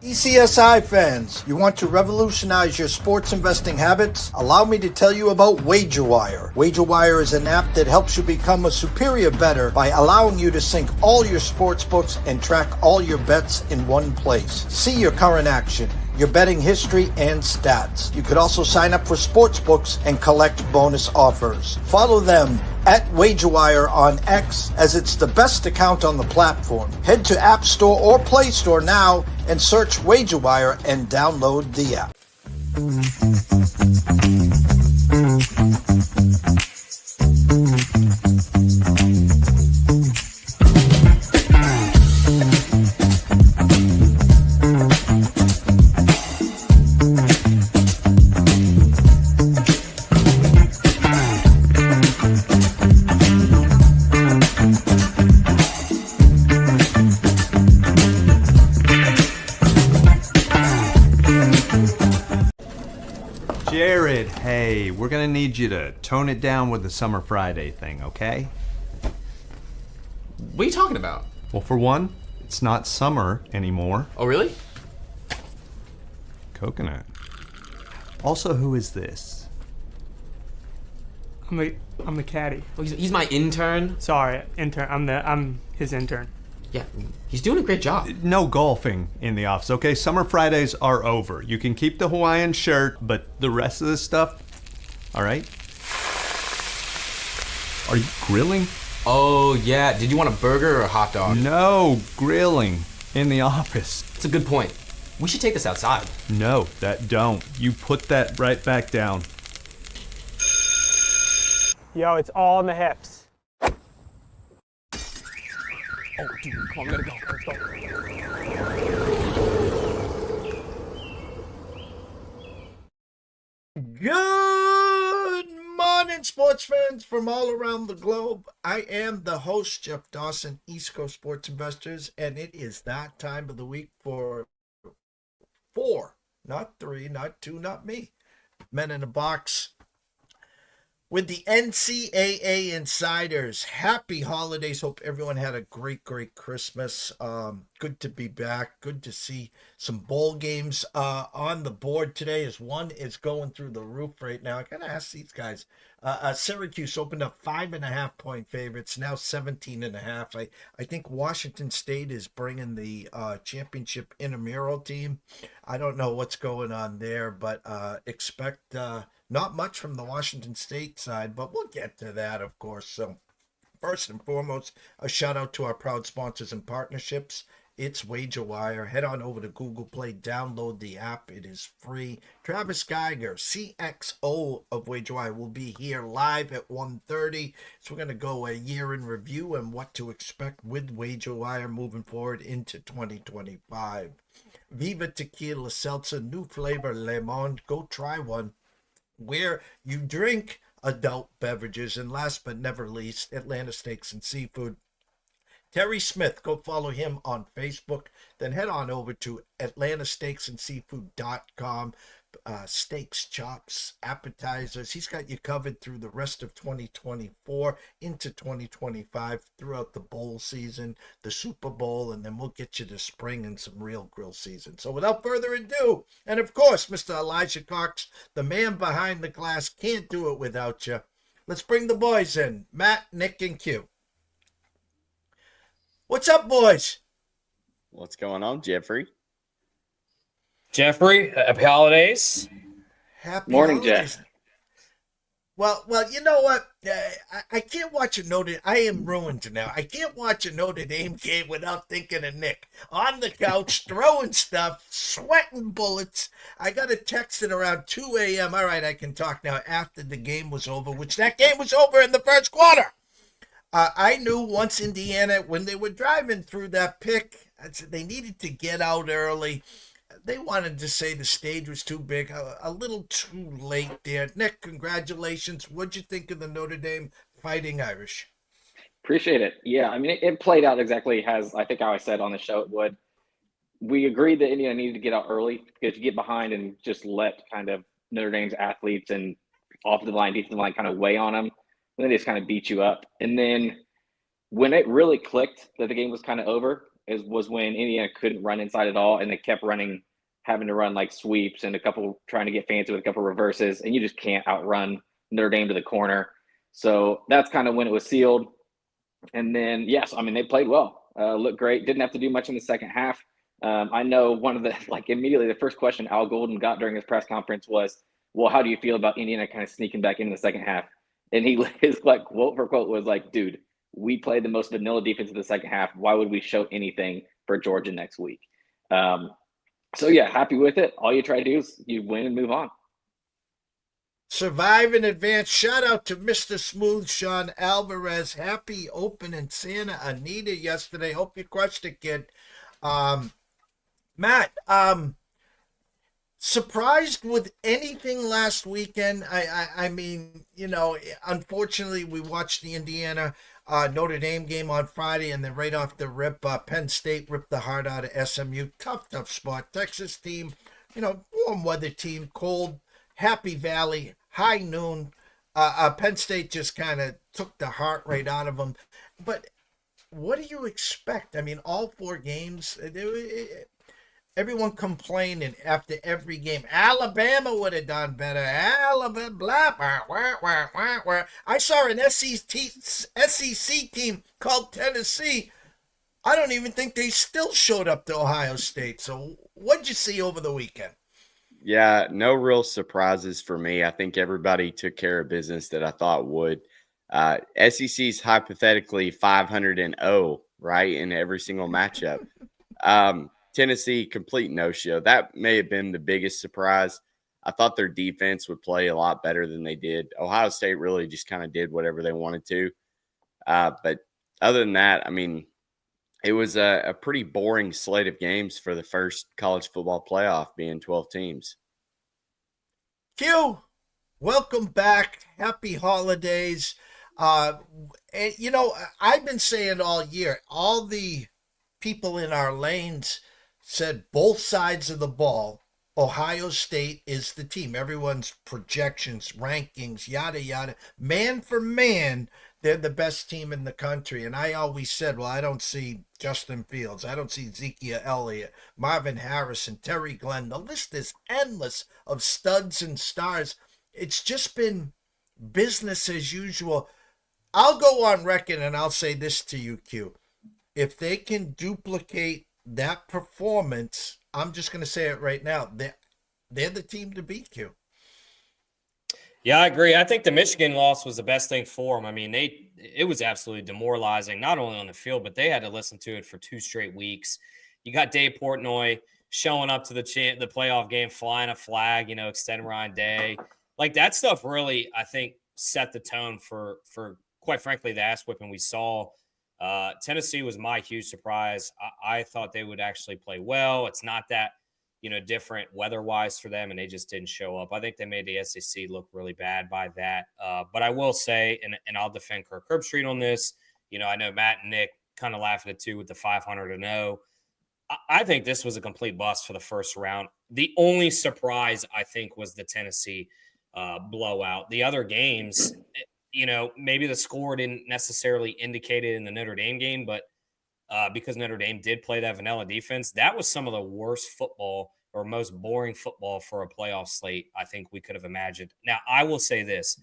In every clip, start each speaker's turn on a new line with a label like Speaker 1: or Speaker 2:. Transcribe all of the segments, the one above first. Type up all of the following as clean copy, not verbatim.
Speaker 1: TPCSI fans, you want to revolutionize your sports investing habits? Allow me to tell you about WagerWire. WagerWire is an app that helps you become a superior bettor by allowing you to sync all your sports books and track all your bets in one place. See your current action, your betting history, and stats. You could also sign up for sports books and collect bonus offers. Follow them at WagerWire on X, as it's the best account on the platform. Head to App Store or Play Store now and search WagerWire and download the app.
Speaker 2: Jared, hey, we're gonna need you to tone it down with the Summer Friday thing, okay?
Speaker 3: What are you talking about?
Speaker 2: Well, for one, it's not summer anymore.
Speaker 3: Oh, really?
Speaker 2: Coconut. Also, who is this?
Speaker 4: I'm the caddy.
Speaker 3: Oh, he's my intern.
Speaker 4: Sorry, intern. I'm his intern.
Speaker 3: Yeah, he's doing a great job.
Speaker 2: No golfing in the office, okay? Summer Fridays are over. You can keep the Hawaiian shirt, but the rest of the stuff, all right? Are you grilling?
Speaker 3: Oh, yeah. Did you want a burger or a hot dog?
Speaker 2: No, grilling in the office.
Speaker 3: That's a good point. We should take this outside.
Speaker 2: No, that don't. You put that right back down.
Speaker 4: Yo, it's all in the hips.
Speaker 3: Oh, dude, come on, we gotta go. Let's go.
Speaker 1: Good morning, sports fans from all around the globe. I am the host, Jeff Dawson, East Coast Sports Investors, and it is that time of the week for 4, not 3, not 2, not me. Men in a Box with the NCAA Insiders. Happy holidays. Hope everyone had a great Christmas. Good to be back. Good to see some bowl games on the board today, as one is going through the roof right now. I gotta ask these guys. Syracuse opened up 5.5-point favorites, now 17.5. I think Washington State is bringing the championship intramural team. I don't know what's going on there, but expect not much from the Washington State side, but we'll get to that, of course. So first and foremost, a shout out to our proud sponsors and partnerships. It's WagerWire. Head on over to Google Play, download the app. It is free. Travis Geiger, CXO of WagerWire, will be here live at 1:30. So we're going to go a year in review and what to expect with WagerWire moving forward into 2025. Viva Tequila Seltzer, new flavor, Lemon. Go try one where you drink adult beverages. And last but never least, Atlanta Steaks and Seafood. Terry Smith, go follow him on Facebook. Then head on over to atlantasteaksandseafood.com. Steaks, chops, appetizers. He's got you covered through the rest of 2024 into 2025 throughout the bowl season, the Super Bowl, and then we'll get you to spring and some real grill season. So without further ado, and of course, Mr. Elijah Cox, the man behind the glass, can't do it without you. Let's bring the boys in, Matt, Nick, and Q. What's up, boys?
Speaker 5: What's going on, Jeffrey?
Speaker 6: Jeffrey, happy holidays.
Speaker 1: Happy
Speaker 5: Morning,
Speaker 1: holidays.
Speaker 5: Jeff.
Speaker 1: Well, you know what? I can't watch a Notre. I am ruined now. I can't watch a Notre Dame game without thinking of Nick on the couch throwing stuff, sweating bullets. I got a text at around 2 a.m. All right, I can talk now after the game was over, which that game was over in the first quarter. I knew once Indiana, when they were driving through that pick, they needed to get out early. They wanted to say the stage was too big, a little too late there. Nick, congratulations. What'd you think of the Notre Dame Fighting Irish?
Speaker 5: Appreciate it. Yeah, I mean, it played out exactly as I think how I said on the show it would. We agreed that Indiana needed to get out early because if you get behind and just let kind of Notre Dame's athletes and offensive line, defensive line kind of weigh on them, then they just kind of beat you up. And then when it really clicked that the game was kind of over, was when Indiana couldn't run inside at all, and they kept having to run like sweeps and a couple trying to get fancy with a couple reverses, and you just can't outrun Notre Dame to the corner. So that's kind of when it was sealed. And then, yes, I mean, they played well, looked great, didn't have to do much in the second half. I know one of the, immediately the first question Al Golden got during his press conference was, well, how do you feel about Indiana kind of sneaking back into the second half? And his quote for quote was like, dude, we played the most vanilla defense in the second half. Why would we show anything for Georgia next week? So, yeah, happy with it. All you try to do is you win and move on.
Speaker 1: Survive in advance. Shout out to Mr. Smooth Sean Alvarez. Happy open in Santa Anita yesterday. Hope you crushed it, kid. Matt, surprised with anything last weekend? I mean, unfortunately, we watched the Indiana Notre Dame game on Friday, and then right off the rip, Penn State ripped the heart out of SMU. Tough spot. Texas team, warm weather team, cold, Happy Valley, high noon. Penn State just kind of took the heart right out of them. But what do you expect? I mean, all four games, everyone complaining after every game. Alabama would have done better. Alabama, blah, blah, blah, blah, blah, blah. I saw an SEC team called Tennessee. I don't even think they still showed up to Ohio State. So what'd you see over the weekend?
Speaker 6: Yeah, no real surprises for me. I think everybody took care of business that I thought would. SEC's hypothetically 500-0, right, in every single matchup. Tennessee, complete no-show. That may have been the biggest surprise. I thought their defense would play a lot better than they did. Ohio State really just kind of did whatever they wanted to. But other than that, I mean, it was a pretty boring slate of games for the first college football playoff, being 12 teams.
Speaker 1: Q, welcome back. Happy holidays. And, I've been saying all year, all the people in our lanes said both sides of the ball, Ohio State is the team. Everyone's projections, rankings, yada, yada. Man for man, they're the best team in the country. And I always said, well, I don't see Justin Fields. I don't see Ezekiel Elliott, Marvin Harrison, Terry Glenn. The list is endless of studs and stars. It's just been business as usual. I'll go on record and I'll say this to you, Q. If they can duplicate that performance, I'm just going to say it right now, they're the team to beat, Q.
Speaker 7: Yeah, I agree. I think the Michigan loss was the best thing for them. I mean, it was absolutely demoralizing, not only on the field, but they had to listen to it for 2 straight weeks. You got Dave Portnoy showing up to the playoff game, flying a flag, extend Ryan Day. Like, that stuff really, I think, set the tone for quite frankly, the ass whipping we saw. Tennessee was my huge surprise. I thought they would actually play well. It's not that, different weather-wise for them, and they just didn't show up. I think they made the SEC look really bad by that. But I will say, and I'll defend Kirk Herbstreit on this, I know Matt and Nick kind of laughed at it too with the 500-0. I think this was a complete bust for the first round. The only surprise, I think, was the Tennessee blowout. The other games, maybe the score didn't necessarily indicate it in the Notre Dame game, but because Notre Dame did play that vanilla defense, that was some of the worst football or most boring football for a playoff slate I think we could have imagined. Now, I will say this.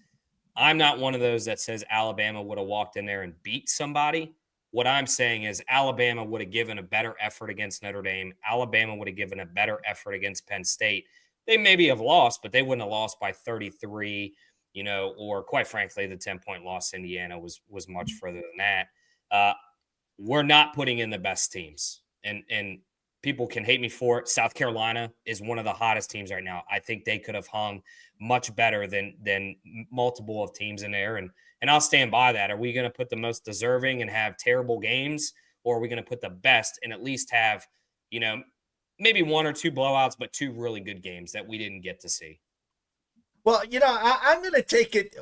Speaker 7: I'm not one of those that says Alabama would have walked in there and beat somebody. What I'm saying is Alabama would have given a better effort against Notre Dame. Alabama would have given a better effort against Penn State. They maybe have lost, but they wouldn't have lost by 33, or quite frankly, the 10-point loss to Indiana was much further than that. We're not putting in the best teams, and people can hate me for it. South Carolina is one of the hottest teams right now. I think they could have hung much better than multiple of teams in there, and I'll stand by that. Are we going to put the most deserving and have terrible games, or are we going to put the best and at least have, maybe 1 or 2 blowouts, but 2 really good games that we didn't get to see?
Speaker 1: Well, I'm going to take it.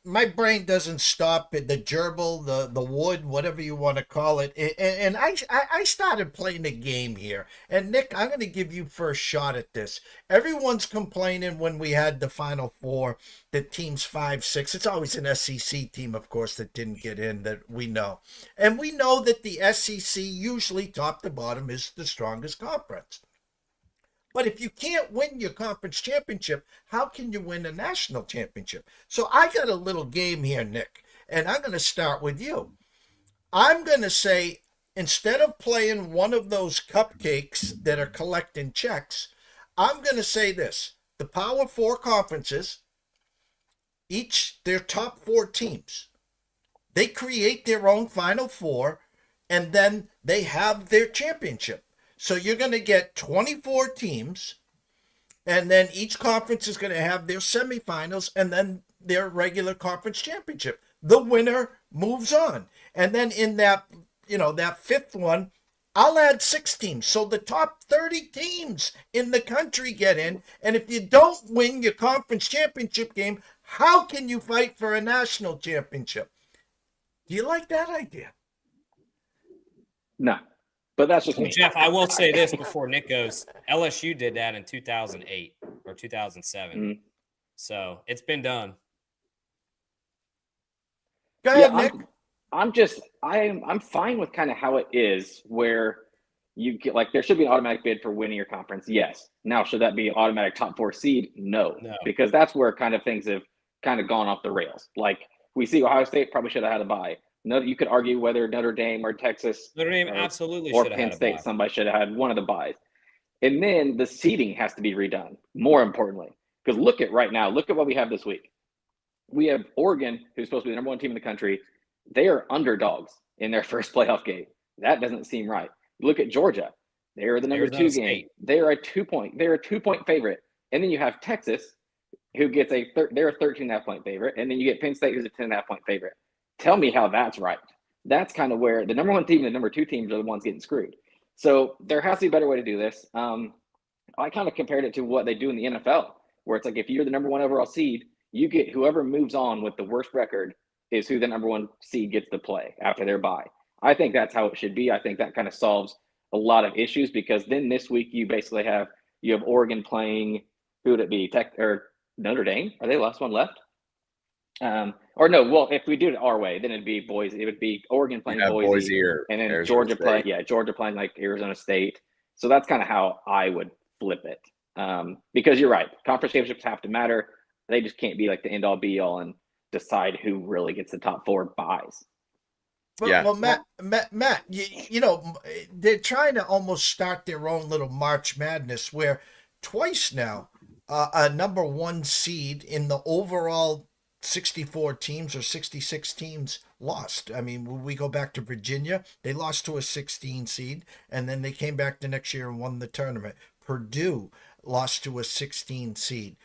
Speaker 1: My brain doesn't stop at the gerbil, the wood, whatever you want to call it. And I started playing a game here. And Nick, I'm going to give you first shot at this. Everyone's complaining when we had the Final Four, the teams 5, 6. It's always an SEC team, of course, that didn't get in that we know. And we know that the SEC usually top to bottom is the strongest conference. But if you can't win your conference championship, how can you win a national championship? So I got a little game here, Nick, and I'm going to start with you. I'm going to say, instead of playing one of those cupcakes that are collecting checks, I'm going to say this. The Power 4 conferences, each their top 4 teams, they create their own Final Four, and then they have their championship. So you're going to get 24 teams, and then each conference is going to have their semifinals and then their regular conference championship. The winner moves on. And then in that, that fifth one, I'll add 6 teams. So the top 30 teams in the country get in. And if you don't win your conference championship game, how can you fight for a national championship? Do you like that idea?
Speaker 5: No. But that's just me.
Speaker 7: Jeff, I will say this before Nick goes. LSU did that in 2008 or 2007. Mm-hmm. So it's been done.
Speaker 1: Go ahead, Nick.
Speaker 5: I'm fine with kind of how it is, where you get there should be an automatic bid for winning your conference. Yes. Now, should that be an automatic top 4 seed? No. Because that's where kind of things have kind of gone off the rails. Like we see Ohio State probably should have had a bye. No, you could argue whether Notre Dame or Texas
Speaker 7: absolutely
Speaker 5: or Penn State, somebody should have had one of the buys. And then the seeding has to be redone, more importantly. Because look at what we have this week. We have Oregon, who's supposed to be the number 1 team in the country. They are underdogs in their first playoff game. That doesn't seem right. Look at Georgia. They are the number 2 game. They are a 2-point favorite. And then you have Texas, who gets they're a 13.5 point favorite. And then you get Penn State, who's a 10.5 point favorite. Tell me how that's right. That's kind of where the number 1 team and the number 2 teams are the ones getting screwed. So there has to be a better way to do this. I kind of compared it to what they do in the NFL, where it's like if you're the number 1 overall seed, you get whoever moves on with the worst record is who the number 1 seed gets to play after their bye. I think that's how it should be. I think that kind of solves a lot of issues, because then this week you basically have Oregon playing, who would it be? Notre Dame? Are they the last one left? Or no, well, if we do it our way, then it'd be Boise. It would be Oregon playing Boise and then Georgia playing like Arizona State. So that's kind of how I would flip it. Because you're right, conference championships have to matter. They just can't be like the end all be all and decide who really gets the top 4 buys.
Speaker 1: Well, Matt, they're trying to almost start their own little March Madness, where twice now a number 1 seed in the overall 64 teams or 66 teams lost. I mean, when we go back to Virginia, they lost to a 16 seed, and then they came back the next year and won the tournament. Purdue lost to a 16 seed.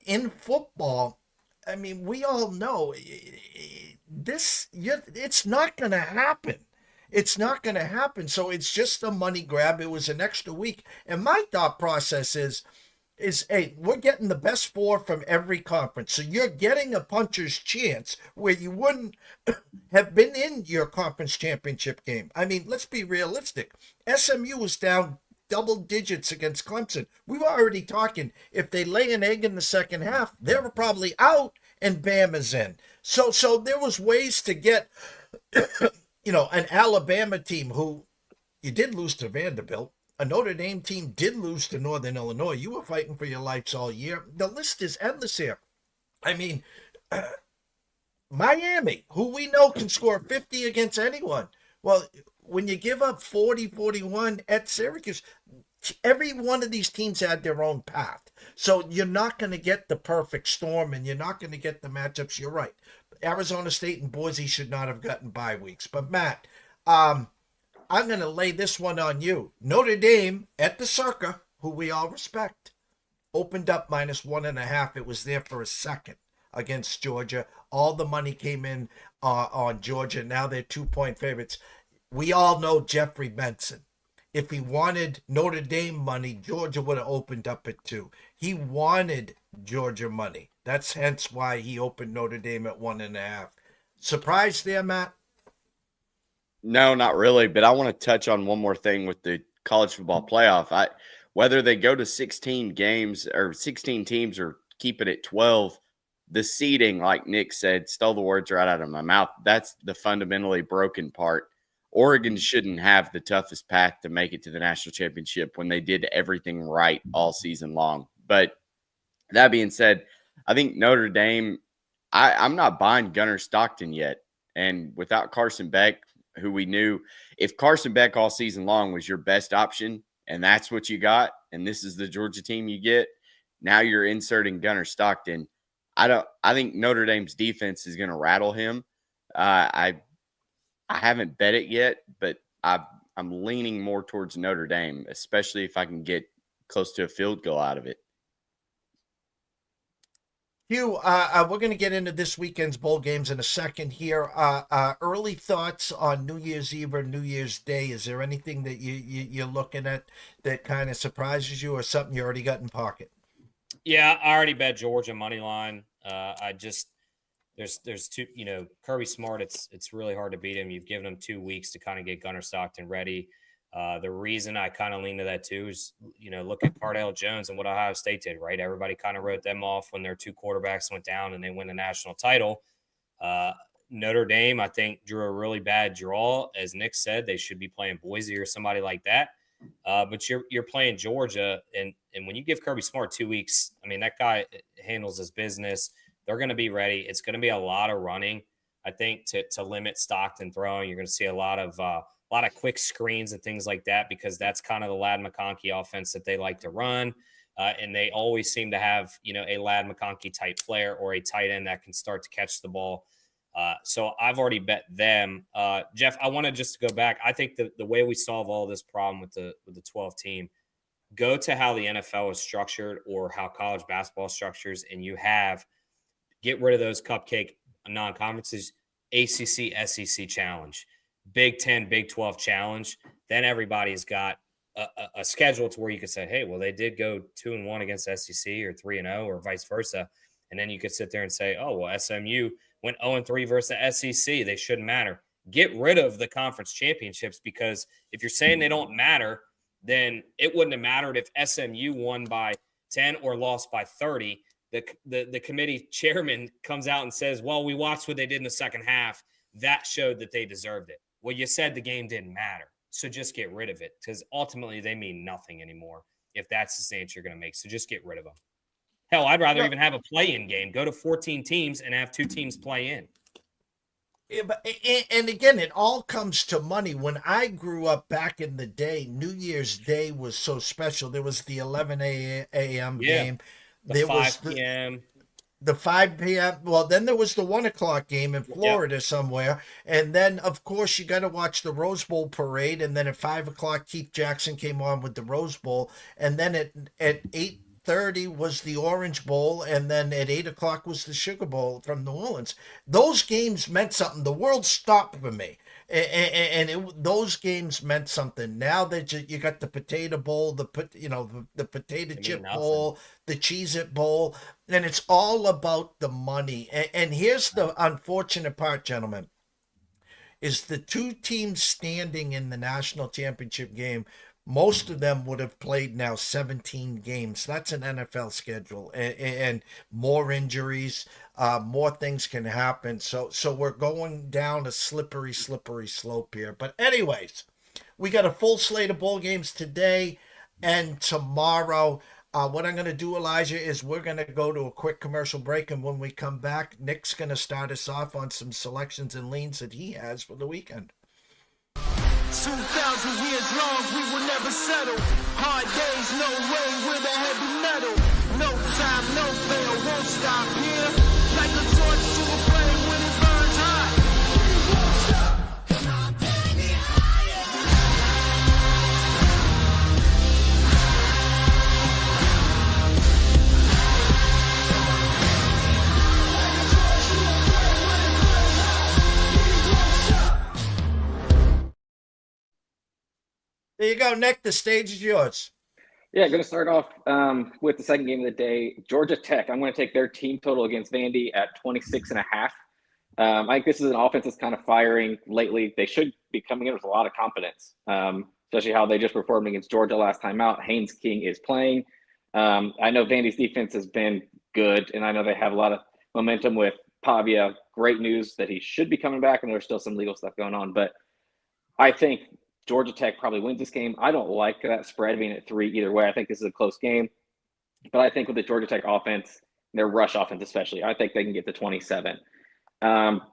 Speaker 1: In football, I mean, we all know it's not going to happen. It's not going to happen. So it's just a money grab. It was an extra week. And my thought process is, hey, we're getting the best 4 from every conference. So you're getting a puncher's chance where you wouldn't have been in your conference championship game. I mean, let's be realistic. SMU was down double digits against Clemson. We were already talking, if they lay an egg in the second half, they're probably out and Bama's in. So there was ways to get, an Alabama team who you did lose to Vanderbilt. A Notre Dame team did lose to Northern Illinois. You were fighting for your lives all year. The list is endless here. I mean, Miami, who we know can score 50 against anyone. Well, when you give up 40, 41 at Syracuse, every one of these teams had their own path. So you're not going to get the perfect storm, and you're not going to get the matchups. You're right. Arizona State and Boise should not have gotten bye weeks. But, Matt, I'm going to lay this one on you. Notre Dame at the Circa, who we all respect, opened up -1.5. It was there for a second against Georgia. All the money came in on Georgia. Now they're 2-point favorites. We all know Jeffrey Benson if he wanted Notre Dame money, Georgia would have opened up at 2. He wanted Georgia money. That's hence why he opened Notre Dame at 1.5. Surprised there, Matt?
Speaker 6: No, not really. But I want to touch on one more thing with the college football playoff. Whether they go to 16 games or 16 teams or keep it at 12, the seeding, like Nick said, stole the words right out of my mouth. That's the fundamentally broken part. Oregon shouldn't have the toughest path to make it to the national championship when they did everything right all season long. But that being said, I think Notre Dame, I'm not buying Gunnar Stockton yet. And without Carson Beck, who we knew, if Carson Beck all season long was your best option and that's what you got, and this is the Georgia team you get, now you're inserting Gunnar Stockton. I think Notre Dame's defense is going to rattle him. I haven't bet it yet, but I'm leaning more towards Notre Dame, especially if I can get close to a field goal out of it.
Speaker 1: Hugh, we're going to get into this weekend's bowl games in a second here. Early thoughts on New Year's Eve or New Year's Day. Is there anything that you're looking at that kind of surprises you or something you already got in pocket?
Speaker 7: Yeah, I already bet Georgia money line. There's two, Kirby Smart, it's really hard to beat him. You've given him 2 weeks to kind of get Gunnar Stockton ready. The reason I kind of lean to that too is, look at Cardale Jones and what Ohio State did, right? Everybody kind of wrote them off when their 2 quarterbacks went down and they win the national title. Notre Dame, I think, drew a really bad draw. As Nick said, they should be playing Boise or somebody like that. But you're playing Georgia, and when you give Kirby Smart 2 weeks, I mean, that guy handles his business. They're going to be ready. It's going to be a lot of running, I think, to limit Stockton throwing. You're going to see a lot of quick screens and things like that, because that's kind of the Ladd McConkey offense that they like to run. And they always seem to have, a Ladd McConkey type player or a tight end that can start to catch the ball. So I've already bet them. Jeff, I wanted just to go back. I think the way we solve all this problem with the 12 team, go to how the NFL is structured or how college basketball structures, and get rid of those cupcake non-conferences, ACC, SEC challenge, Big 10, Big 12 challenge. Then everybody's got a schedule to where you could say, hey, well, they did go 2-1 against SEC or 3-0 or vice versa. And then you could sit there and say, oh, well, SMU went 0-3 versus the SEC. They shouldn't matter. Get rid of the conference championships, because if you're saying they don't matter, then it wouldn't have mattered if SMU won by 10 or lost by 30. The committee chairman comes out and says, well, we watched what they did in the second half. That showed that they deserved it. Well, you said the game didn't matter. So just get rid of it, because ultimately they mean nothing anymore if that's the stance you're going to make. So just get rid of them. Hell, I'd rather even have a play-in game. Go to 14 teams and have 2 teams play in.
Speaker 1: Yeah, and again, it all comes to money. When I grew up back in the day, New Year's Day was so special. There was the 11 a.m. game.
Speaker 7: The 5 p.m.
Speaker 1: The 5 p.m. Well, then there was the 1 o'clock game in Florida somewhere. And then, of course, you got to watch the Rose Bowl parade. And then at 5 o'clock, Keith Jackson came on with the Rose Bowl. And then at 8:30 was the Orange Bowl. And then at 8 o'clock was the Sugar Bowl from New Orleans. Those games meant something. The world stopped for me. Those games meant something. Now that you got the Potato Bowl, the potato chip bowl, the Cheez-It Bowl, and it's all about the money. And here's the unfortunate part, gentlemen, is the 2 teams standing in the national championship game, most of them would have played now 17 games. That's an NFL schedule, and more injuries, more things can happen. So we're going down a slippery slope here. But anyways, we got a full slate of bowl games today and tomorrow. What I'm going to do, Elijah, is we're going to go to a quick commercial break, and when we come back, Nick's going to start us off on some selections and leans that he has for the weekend.
Speaker 8: 2,000 years long, we will never settle. Hard days, no way, with a heavy metal. No time, no fail, won't stop here. Like a torch to a flame when it burns hot. Come on, baby,
Speaker 1: Here you go, Nick. The stage is yours.
Speaker 5: Yeah, going to start off with the second game of the day. Georgia Tech. I'm going to take their team total against Vandy at 26.5. I think this is an offense that's kind of firing lately. They should be coming in with a lot of confidence, especially how they just performed against Georgia last time out. Haynes King is playing. I know Vandy's defense has been good, and I know they have a lot of momentum with Pavia. Great news that he should be coming back, and there's still some legal stuff going on. But I think Georgia Tech probably wins this game. I don't like that spread being at 3 either way. I think this is a close game. But I think with the Georgia Tech offense, their rush offense especially, I think they can get to 27.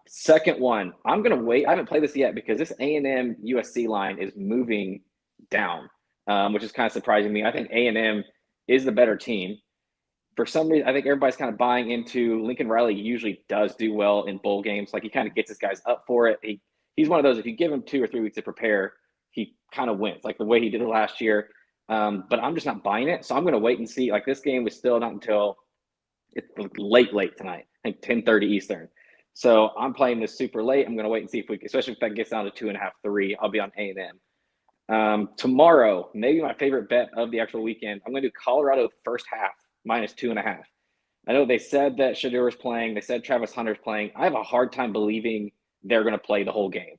Speaker 5: Second one, I'm going to wait. I haven't played this yet because this A&M USC line is moving down, which is kind of surprising me. I think A&M is the better team. For some reason, I think everybody's kind of buying into Lincoln Riley usually does do well in bowl games. Like he kind of gets his guys up for it. He's one of those, if you give him 2 or 3 weeks to prepare, he kind of wins, like the way he did it last year. But I'm just not buying it. So I'm going to wait and see. Like this game is still not until it's late tonight, I think 10:30 Eastern. So I'm playing this super late. I'm going to wait and see if we, especially if that gets down to 2.5, 3, I'll be on A&M. Tomorrow, maybe my favorite bet of the actual weekend, I'm going to do Colorado first half -2.5. I know they said that Shedeur is playing. They said Travis Hunter's playing. I have a hard time believing they're going to play the whole game.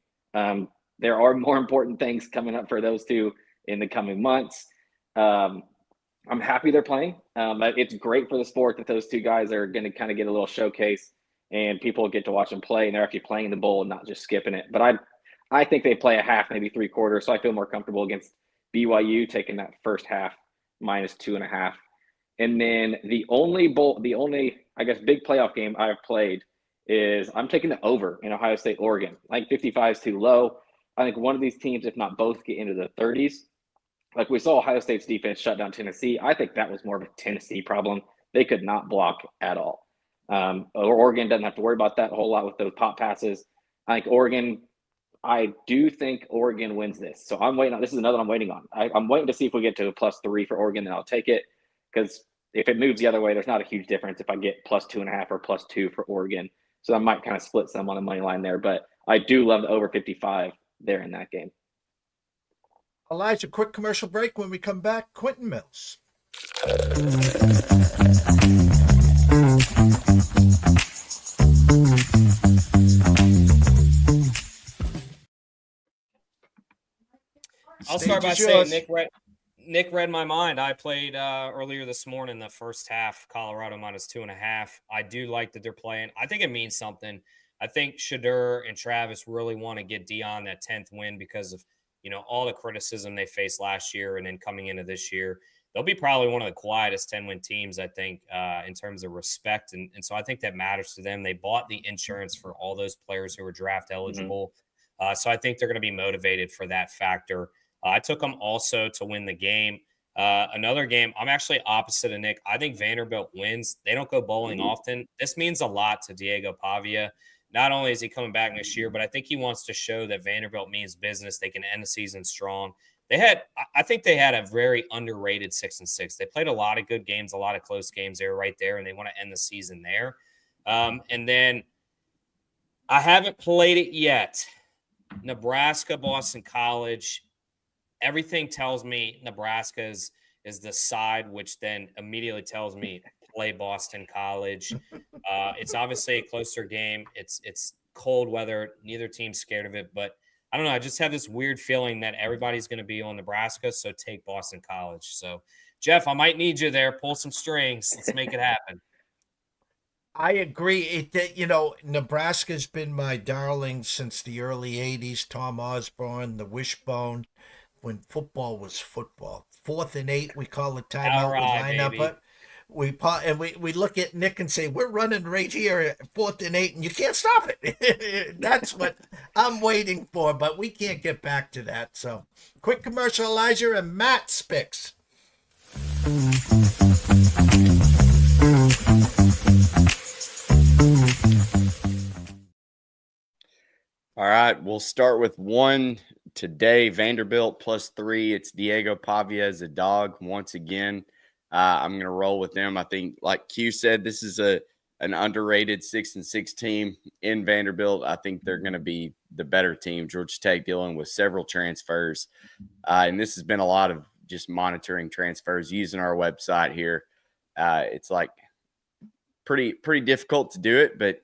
Speaker 5: There are more important things coming up for those two in the coming months. I'm happy they're playing. It's great for the sport that those two guys are going to kind of get a little showcase and people get to watch them play, and they're actually playing the bowl and not just skipping it. But I think they play a half, maybe 3/4, so I feel more comfortable against BYU taking that first half -2.5. And then the only I guess big playoff game I've played is I'm taking the over in Ohio State, Oregon. I think 55 is too low. I think one of these teams, if not both, get into the 30s. Like we saw Ohio State's defense shut down Tennessee. I think that was more of a Tennessee problem. They could not block at all. Oregon doesn't have to worry about that a whole lot with those pop passes. I do think Oregon wins this. So I'm waiting on, this is another one I'm waiting on. I'm waiting to see if we get to a +3 for Oregon, then I'll take it. Because if it moves the other way, there's not a huge difference if I get +2.5 or +2 for Oregon. So I might kind of split some on the money line there. But I do love the over 55 there in that game.
Speaker 1: Elijah, quick commercial break. When we come back, Quentin Mills.
Speaker 7: I'll start by saying Nick read my mind. I played earlier this morning, the first half, Colorado -2.5. I do like that they're playing. I think it means something. I think Shedeur and Travis really want to get Dion that 10th win because of, all the criticism they faced last year and then coming into this year. They'll be probably one of the quietest 10-win teams, I think, in terms of respect. And so I think that matters to them. They bought the insurance for all those players who were draft eligible. So I think they're going to be motivated for that factor. I took them also to win the game. Another game, I'm actually opposite of Nick. I think Vanderbilt wins. They don't go bowling often. This means a lot to Diego Pavia. Not only is he coming back next year, but I think he wants to show that Vanderbilt means business. They can end the season strong. I think they had a very underrated 6-6. They played a lot of good games, a lot of close games. They were right there, and they want to end the season there. And then I haven't played it yet. Nebraska, Boston College. Everything tells me Nebraska is the side, which then immediately tells me play Boston College. It's obviously a closer game. It's cold weather. Neither team's scared of it, but I don't know. I just have this weird feeling that everybody's going to be on Nebraska, so take Boston College. So, Jeff, I might need you there. Pull some strings. Let's make it happen.
Speaker 1: I agree. Nebraska's been my darling since the early 80s. Tom Osborne, the wishbone, when football was football. 4th and 8, we call it timeout. We line up. We look at Nick and say, we're running right here at 4th and 8, and you can't stop it. That's what I'm waiting for, but we can't get back to that. So, quick commercial, Elijah, and Matt's picks.
Speaker 6: All right, we'll start with one today. Vanderbilt +3. It's Diego Pavia as a dog once again. I'm going to roll with them. I think, like Q said, this is a an underrated 6-6 team in Vanderbilt. I think they're going to be the better team. Georgia Tech dealing with several transfers. And this has been a lot of just monitoring transfers using our website here. It's like pretty difficult to do it, but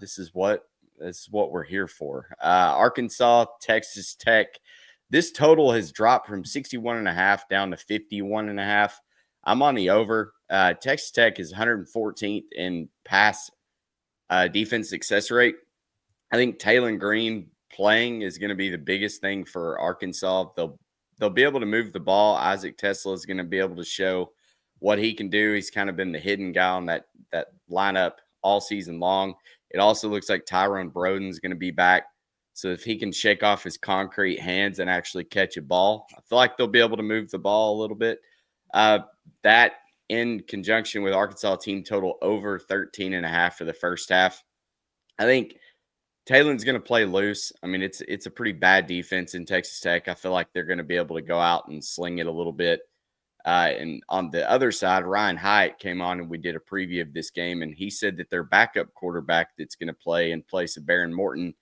Speaker 6: this is what we're here for. Arkansas, Texas Tech. This total has dropped from 61.5 down to 51.5. I'm on the over. Texas Tech is 114th in pass defense success rate. I think Taylor Green playing is going to be the biggest thing for Arkansas. They'll be able to move the ball. Isaac Tesla is going to be able to show what he can do. He's kind of been the hidden guy on that lineup all season long. It also looks like Tyrone Broden's going to be back. So if he can shake off his concrete hands and actually catch a ball, I feel like they'll be able to move the ball a little bit. That in conjunction with Arkansas team total over 13.5 for the first half. I think Taylor's going to play loose. I mean, it's a pretty bad defense in Texas Tech. I feel like they're going to be able to go out and sling it a little bit. And on the other side, Ryan Hyatt came on and we did a preview of this game, and he said that their backup quarterback that's going to play in place of Baron Morton,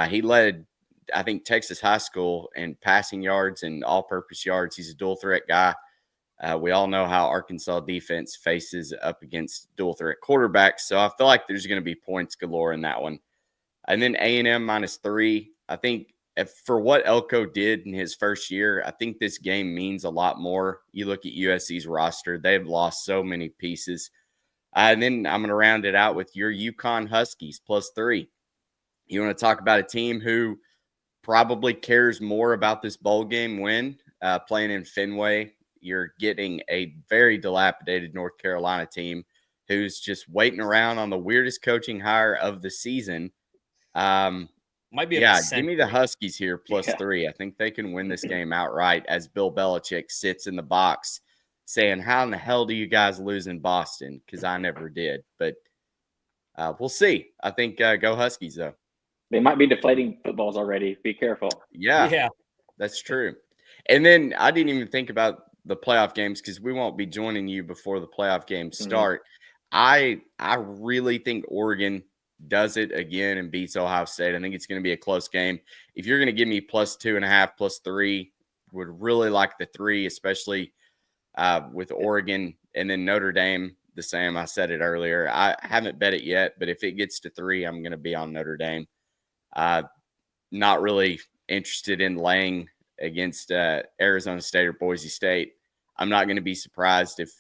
Speaker 6: he led, I think, Texas high school in passing yards and all-purpose yards. He's a dual-threat guy. We all know how Arkansas defense faces up against dual-threat quarterbacks, so I feel like there's going to be points galore in that one. And then A&M -3. I think for what Elko did in his first year, I think this game means a lot more. You look at USC's roster, they've lost so many pieces. And then I'm going to round it out with your UConn Huskies +3. You want to talk about a team who probably cares more about this bowl game win, playing in Fenway. You're getting a very dilapidated North Carolina team who's just waiting around on the weirdest coaching hire of the season.
Speaker 7: Might be
Speaker 6: give me the Huskies here +3. I think they can win this game outright as Bill Belichick sits in the box saying, how in the hell do you guys lose in Boston? Because I never did. But we'll see. I think go Huskies, though.
Speaker 5: They might be deflating footballs already. Be careful.
Speaker 6: Yeah, that's true. And then I didn't even think about the playoff games because we won't be joining you before the playoff games start. I really think Oregon does it again and beats Ohio State. I think it's going to be a close game. If you're going to give me +2.5, +3, would really like the 3, especially with Oregon. And then Notre Dame, the same. I said it earlier. I haven't bet it yet, but if it gets to 3, I'm going to be on Notre Dame. Not really interested in laying against Arizona State or Boise State. I'm not going to be surprised if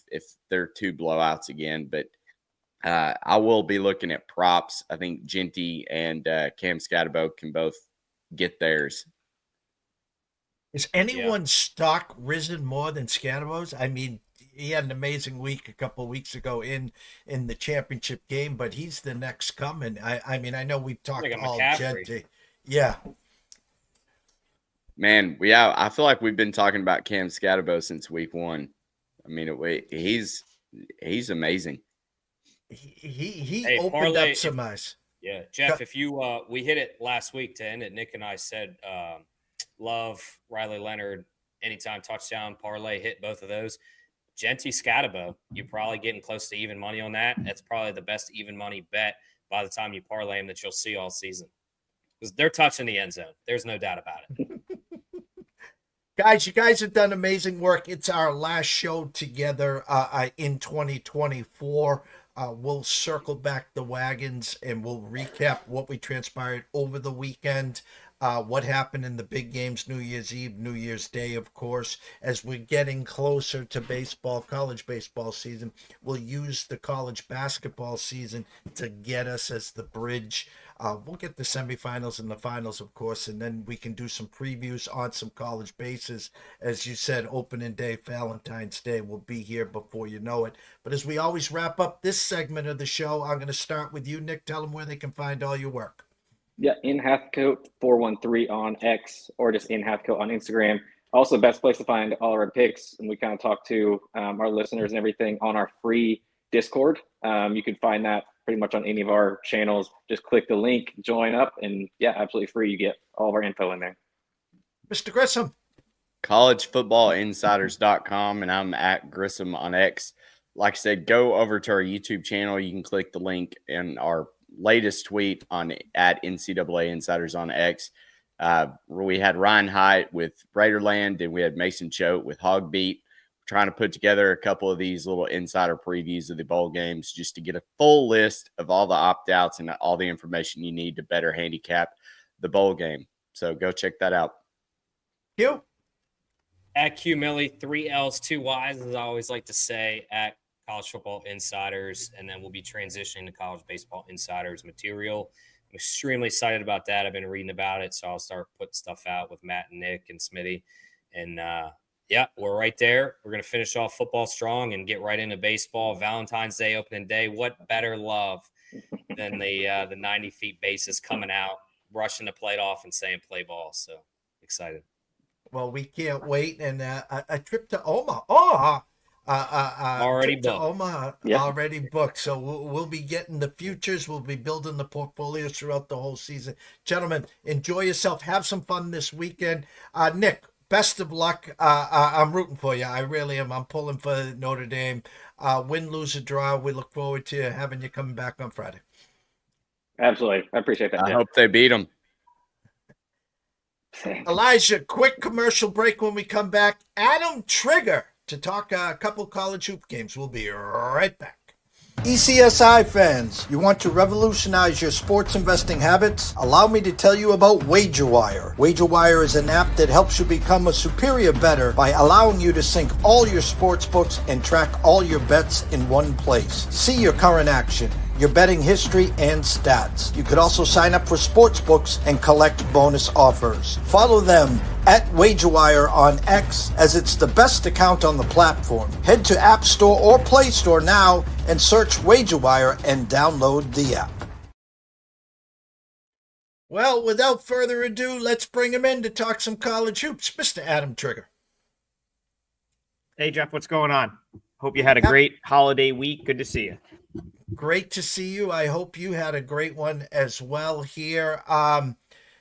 Speaker 6: they're 2 blowouts again, but I will be looking at props. I think Genty and Cam Scatterbo can both get theirs.
Speaker 1: Is anyone's stock risen more than Scatterbo's? I mean, he had an amazing week a couple of weeks ago in the championship game, but he's the next coming. I mean, I know we've talked
Speaker 7: Like a
Speaker 1: all
Speaker 7: McCaffrey.
Speaker 1: Genty. Yeah.
Speaker 6: Man, I feel like we've been talking about Cam Scatterbo since week 1. I mean, he's amazing.
Speaker 1: He
Speaker 7: Hey,
Speaker 1: opened
Speaker 7: parlay-
Speaker 1: up some eyes.
Speaker 7: Yeah, Jeff, if you we hit it last week to end it, Nick and I said love Riley Leonard anytime touchdown parlay, hit both of those. Genty Scatterbo, you're probably getting close to even money on that. That's probably the best even money bet by the time you parlay them that you'll see all season. Because they're touching the end zone. There's no doubt about it.
Speaker 1: Guys, you guys have done amazing work. It's our last show together in 2024. We'll circle back the wagons and we'll recap what we transpired over the weekend, what happened in the big games, New Year's Eve, New Year's Day, of course. As we're getting closer to baseball, college baseball season, we'll use the college basketball season to get us as the bridge. We'll get the semifinals and the finals, of course, and then we can do some previews on some college bases. As you said, opening day, Valentine's Day will be here before you know it. But as we always wrap up this segment of the show, I'm going to start with you, Nick. Tell them where they can find all your work.
Speaker 5: Yeah, in Hathcote 413 on X or just in Hathcote on Instagram. Also, best place to find all our picks, and we kind of talk to our listeners and everything on our free Discord. You can find that pretty much on any of our channels. Just click the link, join up, and yeah, absolutely free. You get all of our info in there.
Speaker 1: Mr. Grissom.
Speaker 6: collegefootballinsiders.com, and I'm at Grissom on X. like I said, go over to our YouTube channel. You can click the link in our latest tweet on at NCAA Insiders on X. We had Ryan Hyatt with Raiderland, and we had Mason Choate with Hogbeat, trying to put together a couple of these little insider previews of the bowl games just to get a full list of all the opt-outs and all the information you need to better handicap the bowl game. So go check that out.
Speaker 1: Q?
Speaker 7: At Q Millie, 3 L's, 2 Y's, as I always like to say, at College Football Insiders, and then we'll be transitioning to College Baseball Insiders material. I'm extremely excited about that. I've been reading about it, so I'll start putting stuff out with Matt and Nick and Smitty. And, yeah, we're right there. We're going to finish off football strong and get right into baseball. Valentine's Day, opening day. What better love than the 90 feet bases coming out, rushing the plate off and saying play ball. So excited.
Speaker 1: Well, we can't wait. And a trip to Omaha.
Speaker 7: Already
Speaker 1: trip to
Speaker 7: booked.
Speaker 1: Omaha,
Speaker 5: Yeah.
Speaker 1: already booked. So we'll be getting the futures. We'll be building the portfolios throughout the whole season. Gentlemen, enjoy yourself. Have some fun this weekend. Nick, best of luck. I'm rooting for you. I really am. I'm pulling for Notre Dame. Win, lose, or draw. We look forward to having you coming back on Friday.
Speaker 5: Absolutely. I appreciate that.
Speaker 6: I
Speaker 5: Jeff.
Speaker 6: hope they beat them.
Speaker 1: Elijah, quick commercial break when we come back. Adam Trigger to talk a couple college hoop games. We'll be right back. ECSI fans, you want to revolutionize your sports investing habits? Allow me to tell you about WagerWire. WagerWire is an app that helps you become a superior bettor by allowing you to sync all your sports books and track all your bets in one place. See your current action, your betting history, and stats. You could also sign up for sports books and collect bonus offers. Follow them at WagerWire on X, as it's the best account on the platform. Head to App Store or Play Store now and search WagerWire and download the app. Well, without further ado, let's bring him in to talk some college hoops. Mr. Adam Trigger.
Speaker 9: Hey, Jeff, what's going on? Hope you had a great holiday week. Good to see you.
Speaker 1: Great to see you. I hope you had a great one as well here. I've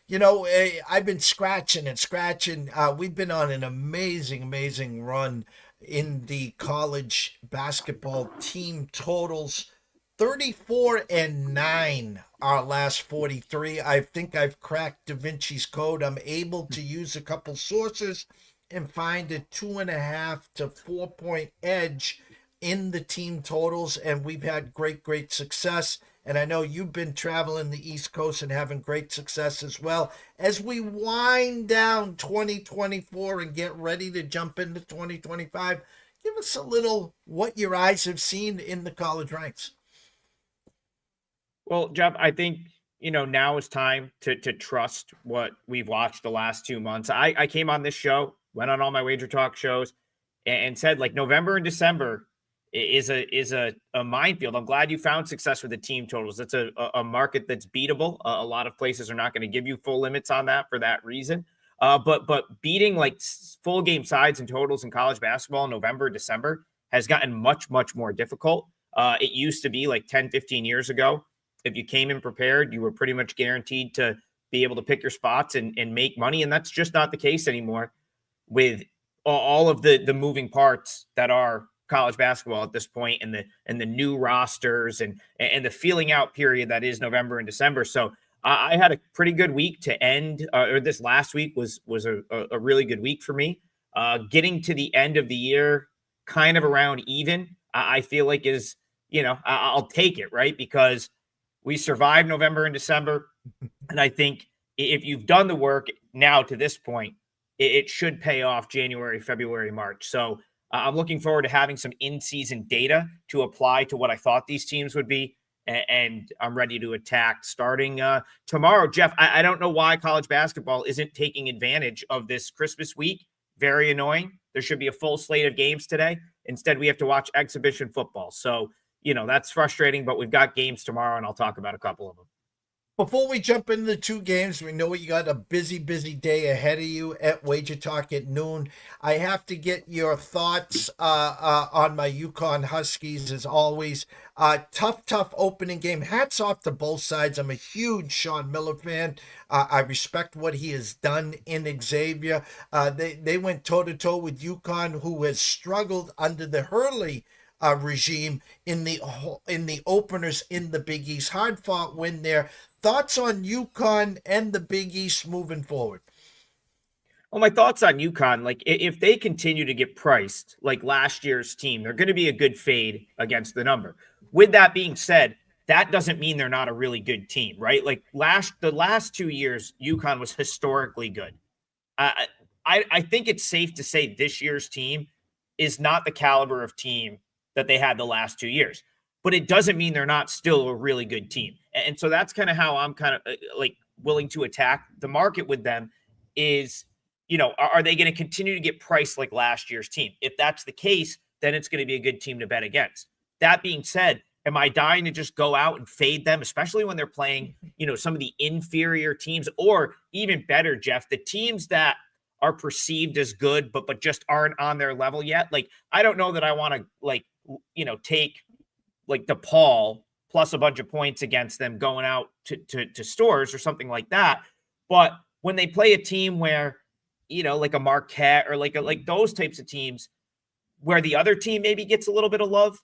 Speaker 1: been scratching and scratching. We've been on an amazing run in the college basketball team totals. 34-9 our last 43. I think I've cracked Da Vinci's code. I'm able to use a couple sources and find a 2.5 to 4 point edge in the team totals, and we've had great success. And I know you've been traveling the East Coast and having great success as well. As we wind down 2024 and get ready to jump into 2025, give us a little what your eyes have seen in the college ranks.
Speaker 9: Well, Jeff, I think, now is time to trust what we've watched the last 2 months. I came on this show, went on all my Wager Talk shows, and said, November and December is a minefield. I'm glad you found success with the team totals. It's a market that's beatable. A lot of places are not going to give you full limits on that for that reason. But beating full game sides and totals in college basketball in November, December has gotten much more difficult. It used to be 10, 15 years ago. If you came in prepared, you were pretty much guaranteed to be able to pick your spots and make money. And that's just not the case anymore with all of the moving parts that are college basketball at this point, and the new rosters and the feeling out period that is November and December. So I had a pretty good week to end, or this last week was a really good week for me. Getting to the end of the year, kind of around even, I feel like is, I'll take it, right? Because we survived November and December. And I think if you've done the work now to this point, it should pay off January, February, March. So I'm looking forward to having some in-season data to apply to what I thought these teams would be. And I'm ready to attack starting tomorrow. Jeff, I don't know why college basketball isn't taking advantage of this Christmas week. Very annoying. There should be a full slate of games today. Instead, we have to watch exhibition football. So, that's frustrating, but we've got games tomorrow, and I'll talk about a couple of them.
Speaker 1: Before we jump into the two games, we know you got a busy day ahead of you at Wager Talk at noon. I have to get your thoughts on my UConn Huskies, as always. Tough opening game. Hats off to both sides. I'm a huge Sean Miller fan. I respect what he has done in Xavier. They went toe-to-toe with UConn, who has struggled under the Hurley regime in the openers in the Big East. Hard fought win there. Thoughts on UConn and the Big East moving forward?
Speaker 9: Well, my thoughts on UConn, like if they continue to get priced like last year's team, they're going to be a good fade against the number. With that being said, that doesn't mean they're not a really good team, right? Like the last 2 years, UConn was historically good. I think it's safe to say this year's team is not the caliber of team that they had the last 2 years, but it doesn't mean they're not still a really good team. And so that's kind of how I'm kind of like willing to attack the market with them is, you know, are they going to continue to get priced like last year's team? If that's the case, then it's going to be a good team to bet against. That being said, am I dying to just go out and fade them, especially when they're playing, you know, some of the inferior teams, or even better, Jeff, the teams that are perceived as good, but just aren't on their level yet? Like, I don't know that I want to, like, you know, take like DePaul plus a bunch of points against them going out to Stores or something like that. But when they play a team where, you know, like a Marquette or like those types of teams where the other team maybe gets a little bit of love,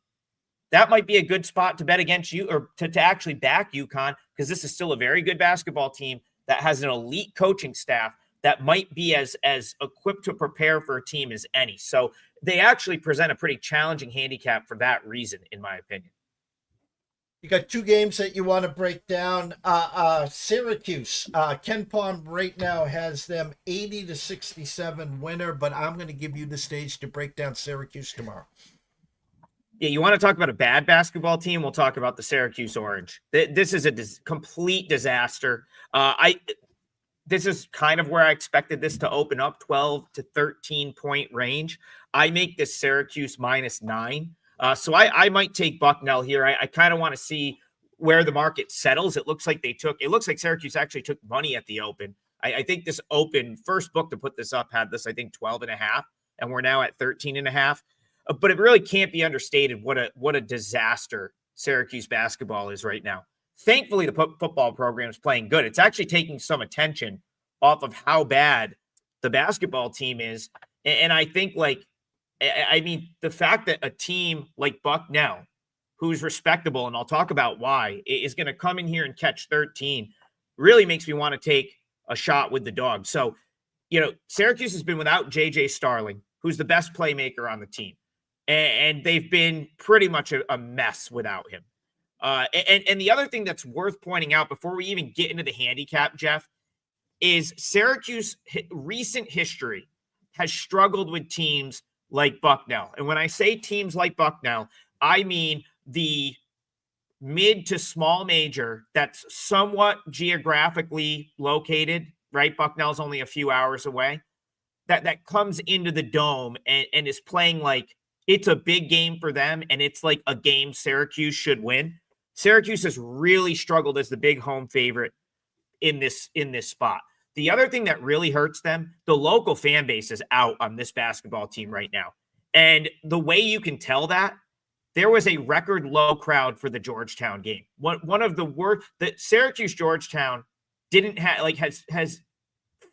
Speaker 9: that might be a good spot to bet against you, or to actually back UConn, because this is still a very good basketball team that has an elite coaching staff that might be as equipped to prepare for a team as any. So they actually present a pretty challenging handicap for that reason, in my opinion.
Speaker 1: You got two games that you want to break down. Syracuse, Ken Palm right now has them 80-67 winner, but I'm going to give you the stage to break down Syracuse tomorrow.
Speaker 9: Yeah, you want to talk about a bad basketball team? We'll talk about the Syracuse Orange. This is a complete disaster. This is kind of where I expected this to open up, 12 to 13 point range. I make this Syracuse -9. So I might take Bucknell here. I kind of want to see where the market settles. It looks like Syracuse actually took money at the open. I think this open first book to put this up had this, I think 12.5, and we're now at 13.5. But it really can't be understated what a disaster Syracuse basketball is right now. Thankfully, the football program is playing good. It's actually taking some attention off of how bad the basketball team is. And I think, like, I mean, the fact that a team like Bucknell, who's respectable, and I'll talk about why, is going to come in here and catch 13 really makes me want to take a shot with the dog. So, you know, Syracuse has been without J.J. Starling, who's the best playmaker on the team. And they've been pretty much a mess without him. And the other thing that's worth pointing out before we even get into the handicap, Jeff, is Syracuse recent history has struggled with teams like Bucknell. And when I say teams like Bucknell, I mean the mid to small major that's somewhat geographically located, right? Bucknell's only a few hours away. That comes into the Dome and is playing like it's a big game for them, and it's like a game Syracuse should win. Syracuse has really struggled as the big home favorite in this spot. The other thing that really hurts them, the local fan base is out on this basketball team right now. And the way you can tell that, there was a record low crowd for the Georgetown game. One of the worst, that Syracuse Georgetown didn't have, like, has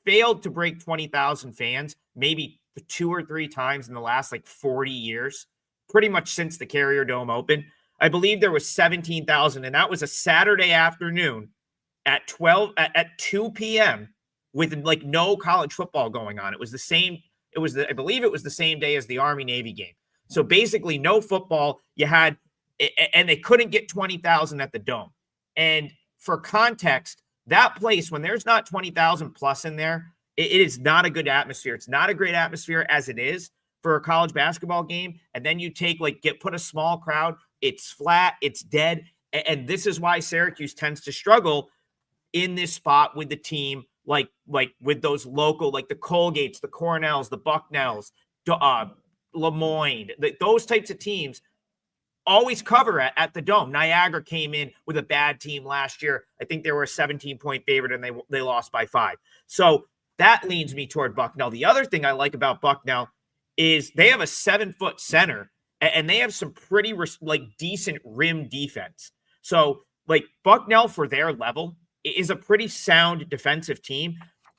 Speaker 9: failed to break 20,000 fans maybe 2 or 3 times in the last like 40 years, pretty much since the Carrier Dome opened. I believe there was 17,000, and that was a Saturday afternoon at 2 p.m. with like no college football going on. It was the same. I believe it was the same day as the Army-Navy game. So basically no football. You had, and they couldn't get 20,000 at the Dome. And for context, that place, when there's not 20,000 plus in there, it is not a good atmosphere. It's not a great atmosphere as it is for a college basketball game. And then you put a small crowd, it's flat, it's dead. And this is why Syracuse tends to struggle in this spot with the team, like with those local, like the Colgates, the Cornells, the Bucknells, Lemoyne, those types of teams always cover at the Dome. Niagara came in with a bad team last year. I think they were a 17-point favorite, and they lost by 5. So that leans me toward Bucknell. The other thing I like about Bucknell is they have a 7-foot center, and they have some pretty decent rim defense. So like Bucknell, for their level, is a pretty sound defensive team,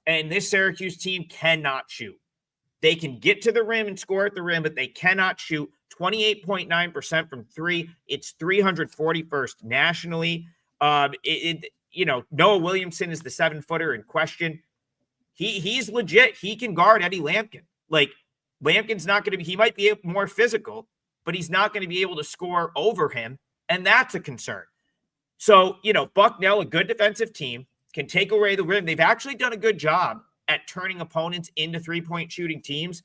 Speaker 9: and this Syracuse team cannot shoot. They can get to the rim and score at the rim, but they cannot shoot. 28.9% from three. It's 341st nationally. Noah Williamson is the 7-footer in question. He's legit. He can guard Eddie Lampkin. Like, Lampkin's not going to be, he might be more physical, but he's not going to be able to score over him. And that's a concern. So, Bucknell, a good defensive team, can take away the rim. They've actually done a good job at turning opponents into 3-point shooting teams.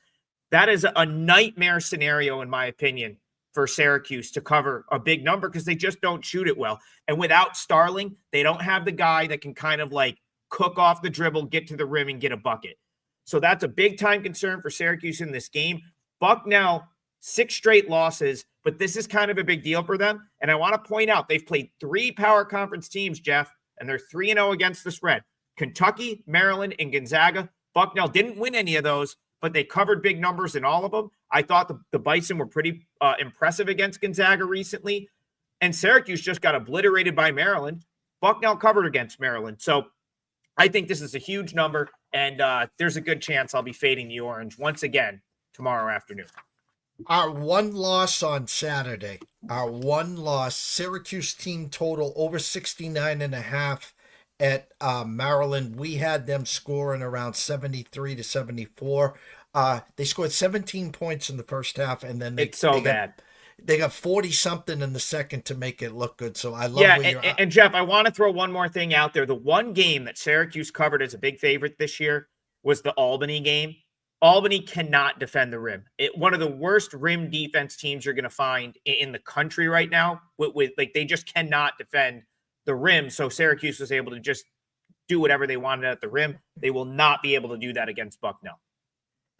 Speaker 9: That is a nightmare scenario, in my opinion, for Syracuse to cover a big number because they just don't shoot it well. And without Starling, they don't have the guy that can kind of like cook off the dribble, get to the rim, and get a bucket. So that's a big-time concern for Syracuse in this game. Bucknell, 6 straight losses, but this is kind of a big deal for them. And I want to point out, they've played 3 power conference teams, Jeff, and they're 3-0 against the spread. Kentucky, Maryland, and Gonzaga. Bucknell didn't win any of those, but they covered big numbers in all of them. I thought the Bison were pretty impressive against Gonzaga recently. And Syracuse just got obliterated by Maryland. Bucknell covered against Maryland. So I think this is a huge number, and there's a good chance I'll be fading the Orange once again tomorrow afternoon.
Speaker 1: Our one loss on Saturday, Syracuse team total over 69.5 at Maryland. We had them scoring around 73 to 74. They scored 17 points in the first half, and then
Speaker 9: It's so bad.
Speaker 1: They got 40-something in the second to make it look good. So I love
Speaker 9: and Jeff, I want to throw one more thing out there. The one game that Syracuse covered as a big favorite this year was the Albany game. Albany cannot defend the rim. One of the worst rim defense teams you're going to find in the country right now. They just cannot defend the rim. So Syracuse was able to just do whatever they wanted at the rim. They will not be able to do that against Bucknell.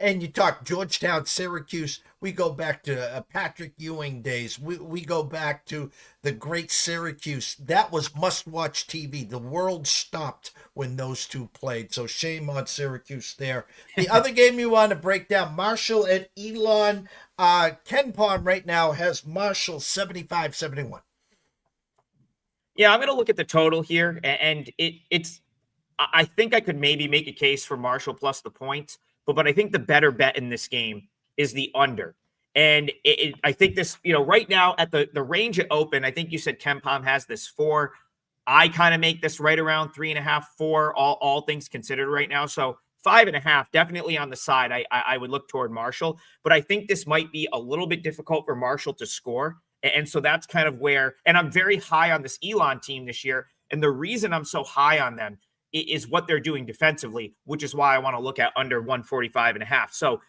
Speaker 1: And you talk Georgetown, Syracuse, we go back to Patrick Ewing days. We go back to the great Syracuse. That was must-watch TV. The world stopped when those two played. So shame on Syracuse there. The other game you want to break down, Marshall at Elon. Ken Palm right now has Marshall 75-71.
Speaker 9: Yeah, I'm going to look at the total here, and it's. I think I could maybe make a case for Marshall plus the points. But I think the better bet in this game is the under. And I think this, right now at the range it open, I think you said Ken Palm has this 4. I kind of make this right around 3.5, 4, all things considered right now. So 5.5, definitely on the side. I would look toward Marshall. But I think this might be a little bit difficult for Marshall to score. And so that's kind of where, and I'm very high on this Elon team this year. And the reason I'm so high on them is what they're doing defensively, which is why I want to look at under 145.5. So,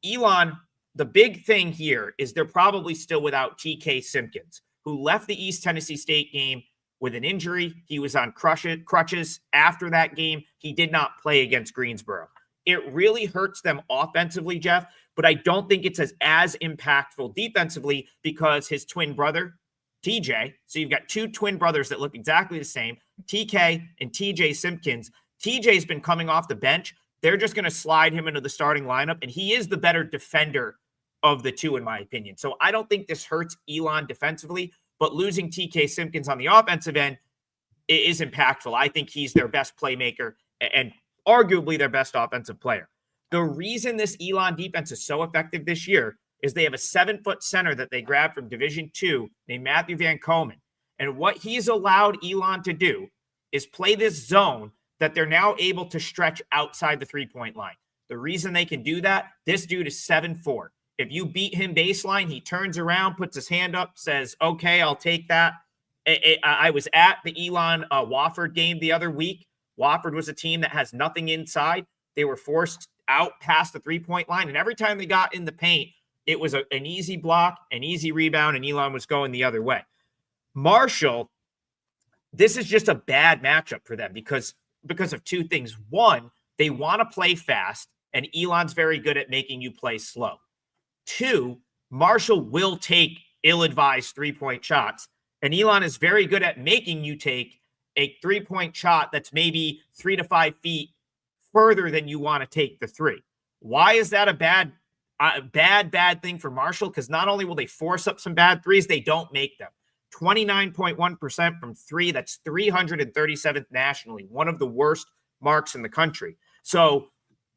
Speaker 9: Elon, the big thing here is they're probably still without TK Simpkins, who left the East Tennessee State game with an injury. He was on crutches after that game. He did not play against Greensboro. It really hurts them offensively, Jeff, but I don't think it's as impactful defensively because his twin brother, TJ, so you've got 2 twin brothers that look exactly the same, TK and TJ Simpkins. TJ's been coming off the bench. They're just going to slide him into the starting lineup, and he is the better defender of the 2, in my opinion. So I don't think this hurts Elon defensively, but losing TK Simpkins on the offensive end is impactful. I think he's their best playmaker and arguably their best offensive player. The reason this Elon defense is so effective this year is they have a 7-foot center that they grabbed from Division II named Matthew Van Komen. And what he's allowed Elon to do is play this zone that they're now able to stretch outside the 3-point line. The reason they can do that, this dude is 7'4". If you beat him baseline, he turns around, puts his hand up, says, okay, I'll take that. I was at the Elon Wofford game the other week. Wofford was a team that has nothing inside. They were forced out past the 3-point line. And every time they got in the paint, it was an easy block, an easy rebound, and Elon was going the other way. Marshall, this is just a bad matchup for them because of 2 things. One, they want to play fast, and Elon's very good at making you play slow. 2, Marshall will take ill-advised 3-point shots, and Elon is very good at making you take a 3-point shot that's maybe 3 to 5 feet further than you want to take the 3. Why is that a bad thing for Marshall? Because not only will they force up some bad threes, they don't make them. 29.1% from 3. That's 337th nationally, one of the worst marks in the country. So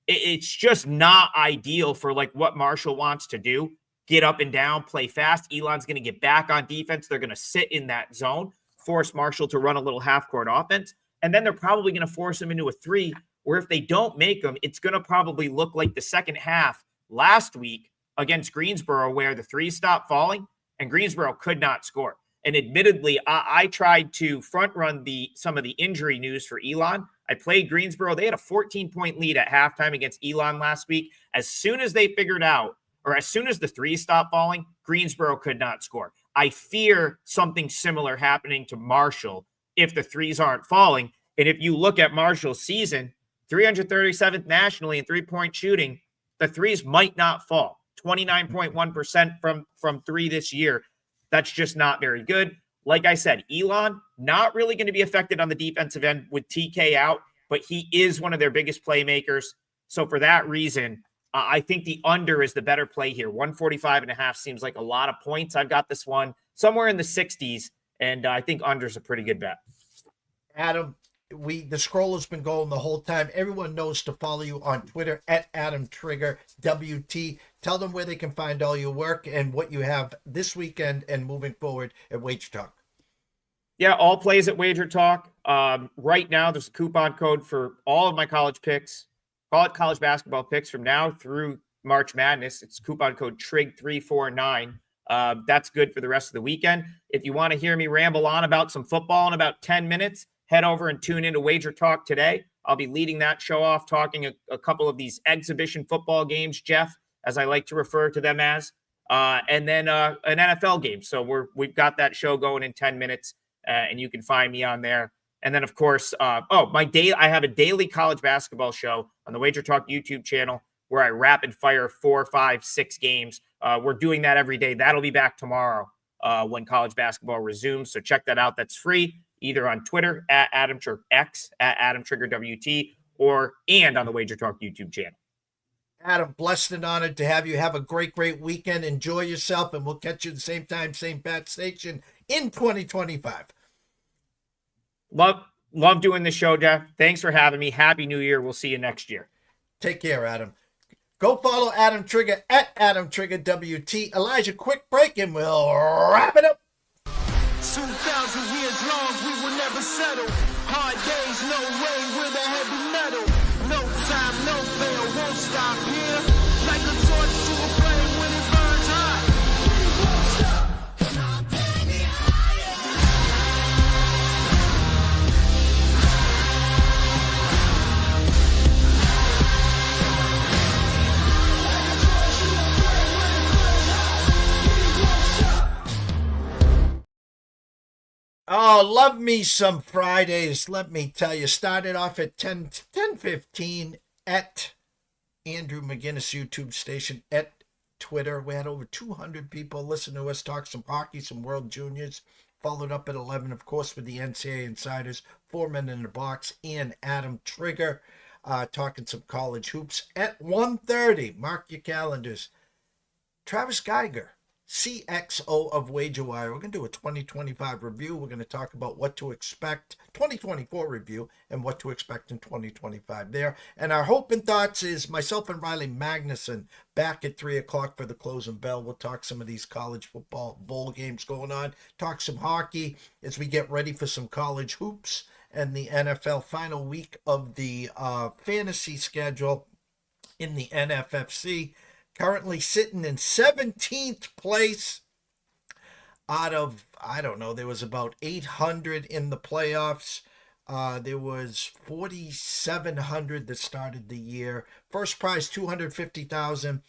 Speaker 9: it's just not ideal for like what Marshall wants to do. get up and down, play fast. Elon's going to get back on defense. They're going to sit in that zone, force Marshall to run a little half-court offense, and then they're probably going to force him into a three, where if they don't make them, it's going to probably look like the second half last week against Greensboro, where the threes stopped falling and Greensboro could not score. And admittedly, I tried to front run some of the injury news for Elon. I played Greensboro. They had a 14-point lead at halftime against Elon last week. As soon as they figured out, or as soon as the threes stopped falling, Greensboro could not score. I fear something similar happening to Marshall if the threes aren't falling. And if you look at Marshall's season, 337th nationally in three-point shooting, the threes might not fall. 29.1% from three this year. That's just not very good. Like I said, Elon, not really going to be affected on the defensive end with TK out, but he is one of their biggest playmakers. So for that reason, I think the under is the better play here. 145.5 seems like a lot of points. I've got this one somewhere in the 60s, and I think under is a pretty good bet.
Speaker 1: Adam, the scroll has been going the whole time. Everyone knows to follow you on Twitter at Adam Trigger WT. Tell them where they can find all your work and what you have this weekend and moving forward at Wager Talk.
Speaker 9: Yeah, all plays at Wager Talk. Right now, there's a coupon code for all of my college picks. Call it college basketball picks from now through March Madness. It's coupon code TRIG349. That's good for the rest of the weekend. If you want to hear me ramble on about some football in about 10 minutes, head over and tune into Wager Talk today. I'll be leading that show off, talking a couple of these exhibition football games, Jeff, as I like to refer to them as, and then an NFL game. So we've got that show going in 10 minutes, and you can find me on there. And then, of course, I have a daily college basketball show on the Wager Talk YouTube channel where I rapid fire 4, 5, 6 games. We're doing that every day. That'll be back tomorrow when college basketball resumes. So check that out. That's free, either on Twitter at Adam Trigger X at Adam Trigger WT and on the Wager Talk YouTube channel.
Speaker 1: Adam, blessed and honored to have you. Have a great, great weekend. Enjoy yourself, and we'll catch you at the same time, same bat station in 2025.
Speaker 9: Love doing the show, Jeff. Thanks for having me. Happy New Year. We'll see you next year.
Speaker 1: Take care, Adam. Go follow Adam Trigger at Adam Trigger WT. Elijah, quick break, and we'll wrap it up.
Speaker 8: 2,000 years long, we will never settle. Hard days, no way, with a heavy metal. No time, no fail, won't stop here. Like a torch to a flame when it burns hot.
Speaker 1: Oh, love me some Fridays. Let me tell you, started off at 10:15 at Andrew McGinnis YouTube station at Twitter. We had over 200 people listen to us talk some hockey, some World Juniors. Followed up at 11, of course, with the NCAA Insiders, 4 Men in the Box, and Adam Trigger talking some college hoops. At 1:30, mark your calendars, Travis Geiger, CXO of WagerWire. We're going to do a 2025 review. We're going to talk about what to expect, 2024 review, and what to expect in 2025 there. And our hope and thoughts is myself and Riley Magnuson back at 3 o'clock for the closing bell. We'll talk some of these college football bowl games going on, talk some hockey as we get ready for some college hoops and the NFL final week of the fantasy schedule in the NFFC. Currently sitting in 17th place out of, I don't know, there was about 800 in the playoffs. There was 4,700 that started the year. First prize, $250,000.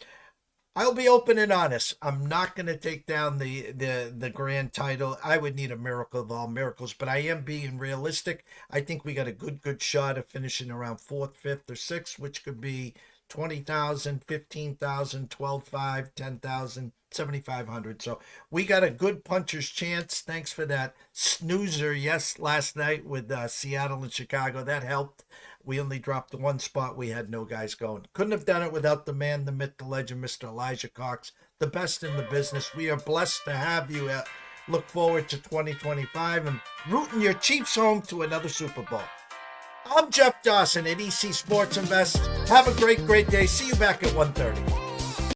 Speaker 1: I'll be open and honest. I'm not going to take down the grand title. I would need a miracle of all miracles, but I am being realistic. I think we got a good shot of finishing around 4th, 5th, or 6th, which could be 20,000, 15,000, 12,500, 10,000, 7,500. So we got a good puncher's chance. Thanks for that snoozer. Yes, last night with Seattle and Chicago. That helped. We only dropped the one spot. We had no guys going. Couldn't have done it without the man, the myth, the legend, Mr. Elijah Cox, the best in the business. We are blessed to have you. Look forward to 2025 and rooting your Chiefs home to another Super Bowl. I'm Jeff Dawson at EC Sports Invest. Have a great day. See you back at 1:30.